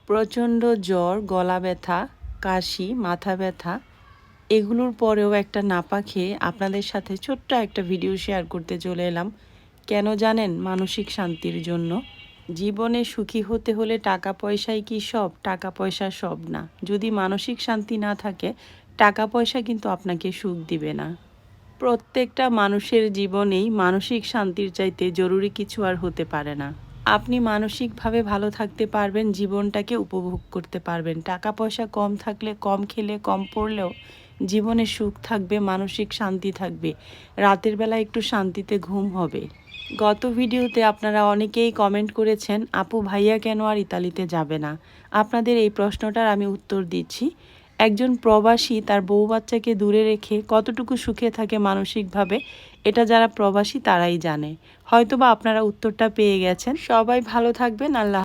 প্রচণ্ড জ্বর, গলা ব্যথা, কাশি, মাথা ব্যথা এগুলোর পরেও একটা নাপা খেয়ে আপনাদের সাথে ছোট্ট একটা ভিডিও শেয়ার করতে চলে এলাম। কেন জানেন? মানসিক শান্তির জন্য। জীবনে সুখী হতে হলে টাকা পয়সাই কি সব? টাকা পয়সা সব না। যদি মানসিক শান্তি না থাকে, টাকা পয়সা কিন্তু আপনাকে সুখ দিবে না। প্রত্যেকটা মানুষের জীবনেই মানসিক শান্তির চাইতে জরুরি কিছু আর হতে পারে না। আপনি মানসিকভাবে ভালো থাকতে পারবেন, জীবনটাকে উপভোগ করতে পারবেন। টাকা পয়সা কম থাকলে, কম খেলে, কম পড়লেও জীবনে সুখ থাকবে, মানসিক শান্তি থাকবে। রাতের বেলা একটু শান্তিতে ঘুম হবে। গত ভিডিওতে আপনারা অনেকেই কমেন্ট করেছেন, আপু ভাইয়া কেন আর ইতালিতে যাবে না? আপনাদের এই প্রশ্নটার আমি উত্তর দিচ্ছি। একজন প্রবাসী তার বউ বাচ্চাকে দূরে রেখে কতটুকু সুখে থাকে মানসিকভাবে, এটা যারা প্রবাসী তারাই জানে। হয়তোবা আপনারা উত্তরটা পেয়ে গেছেন। সবাই ভালো থাকবেন। আল্লাহ